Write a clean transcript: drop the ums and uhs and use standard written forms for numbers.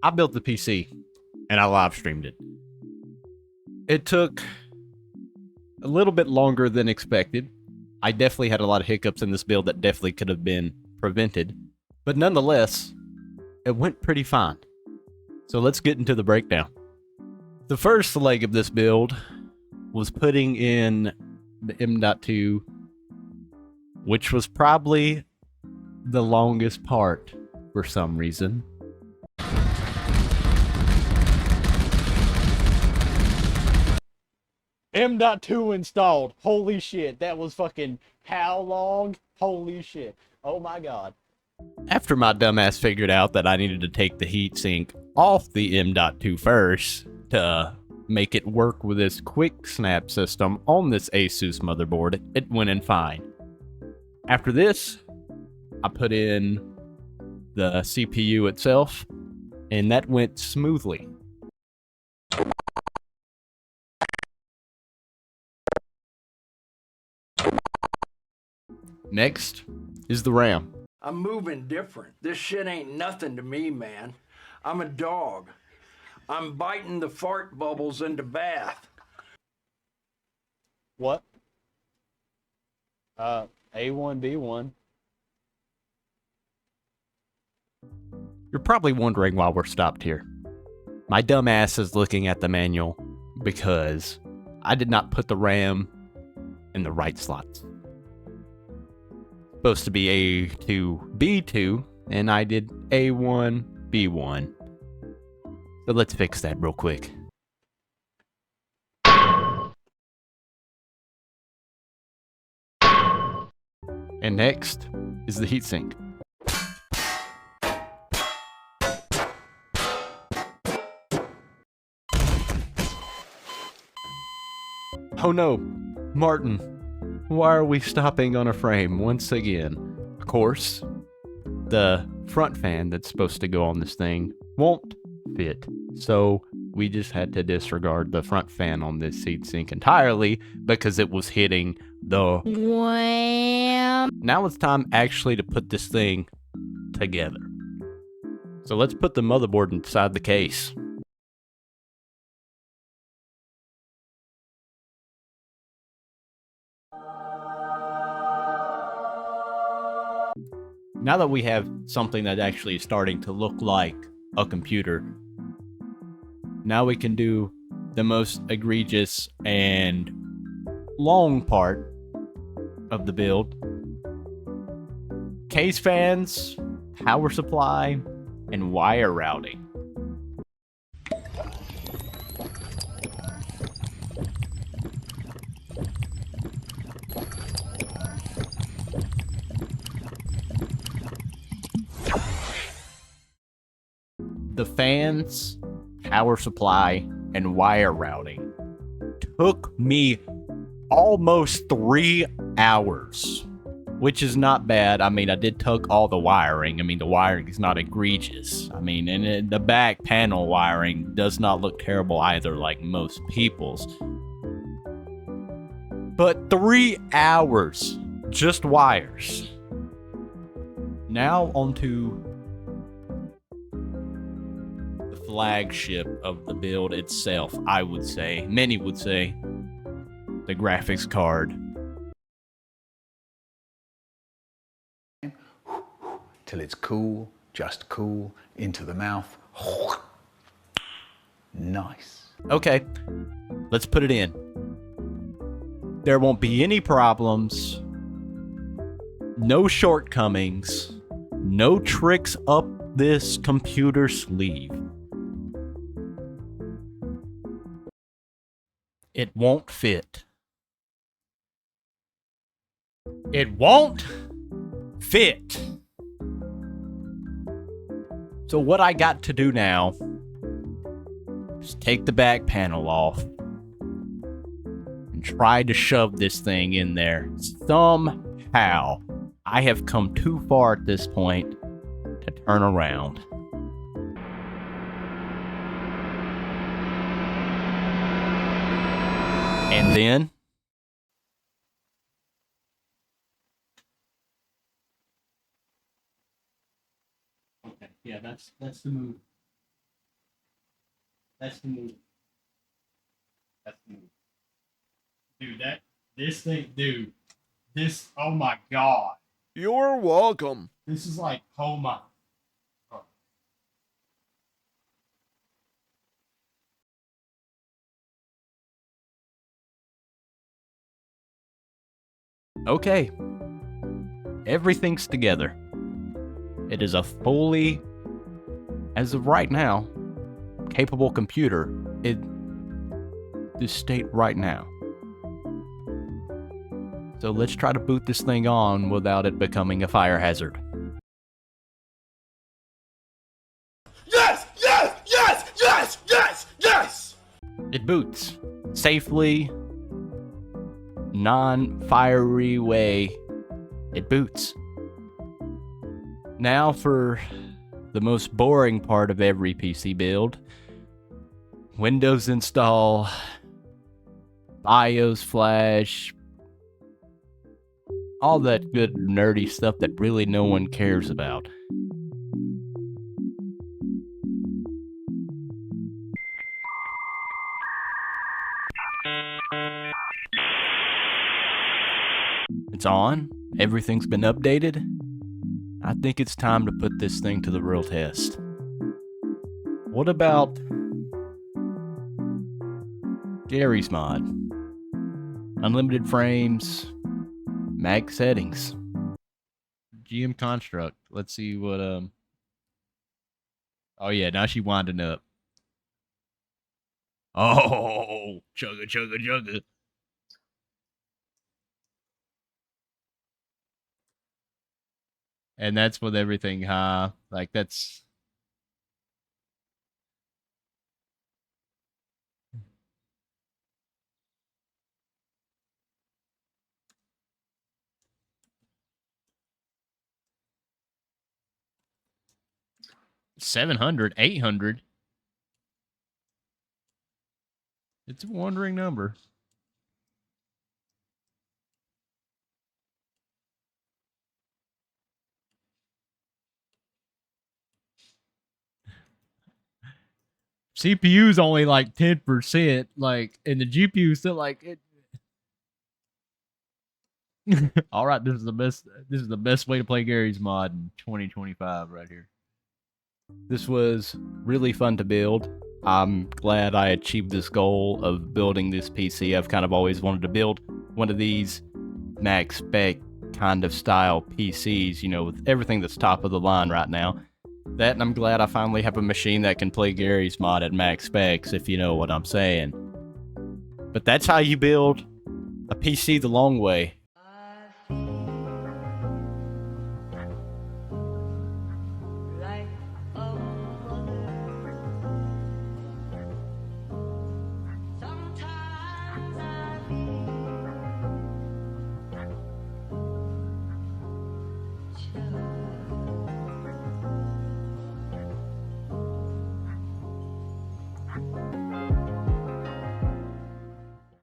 I built the PC and I live streamed it. It took a little bit longer than expected. I definitely had a lot of hiccups in this build that definitely could have been prevented, but nonetheless, it went pretty fine. So let's get into the breakdown. The first leg of this build was putting in the M.2, which was probably the longest part for some reason. M.2 installed. Holy shit. That was fucking how long? Holy shit. Oh my god. After my dumbass figured out that I needed to take the heatsink off the M.2 first to make it work with this quick snap system on this Asus motherboard, it went in fine. After this, I put in the CPU itself, and that went smoothly. Next is the RAM. I'm moving different. This shit ain't nothing to me, man. I'm a dog. I'm biting the fart bubbles into bath. What? A1, B1. You're probably wondering why we're stopped here. My dumb ass is looking at the manual because I did not put the RAM in the right slots. Supposed to be A2, B2, and I did A1, B1. So let's fix that real quick. And next is the heatsink. Oh no, Martin, why are we stopping on a frame once again? Of course, the front fan that's supposed to go on this thing won't fit, so we just had to disregard the front fan on this heatsink entirely because it was hitting the wham. Now it's time actually to put this thing together. So let's put the motherboard inside the case. Now that we have something that actually is starting to look like a computer, now we can do the most egregious and long part of the build. Case fans, power supply, and wire routing. The fans, power supply, and wire routing took me almost 3 hours, which is not bad. I mean, I did tug all the wiring. I mean, the wiring is not egregious. I mean, and the back panel wiring does not look terrible either, like most people's. But 3 hours, just wires. Now onto flagship of the build itself, I would say. Many would say the graphics card. Till it's cool, just cool, into the mouth. Nice. Okay, let's put it in. There won't be any problems, no shortcomings, no tricks up this computer sleeve. It won't fit. It won't fit. So what I got to do now is take the back panel off and try to shove this thing in there somehow. I have come too far at this point to turn around. And then okay, yeah, that's the move. That's the move. That's the move. Dude, this thing, dude, oh my god. You're welcome. This is like, oh my. Okay. Everything's together. It is a fully, as of right now, capable computer in this state right now. So let's try to boot this thing on without it becoming a fire hazard. Yes! Yes! Yes! Yes! Yes! Yes! It boots safely, non-fiery way. It boots. Now for the most boring part of every PC build. Windows install, BIOS flash, all that good nerdy stuff that really no one cares about. It's on. Everything's been updated. I think it's time to put this thing to the real test. What about Gary's mod? Unlimited frames, max settings, GM construct. Let's see what oh yeah, now she winding up. Oh, chugga chugga chugga. And that's with everything, huh? Like, that's... $700, $800. It's a wandering number. CPU's only like 10%, like, and the GPU's still like it. All right, this is the best way to play Gary's mod in 2025 right here. This was really fun to build. I'm glad I achieved this goal of building this PC. I've kind of always wanted to build one of these max spec kind of style PCs, you know, with everything that's top of the line right now. That, and I'm glad I finally have a machine that can play Gary's mod at max specs, if you know what I'm saying. But that's how you build a PC the long way.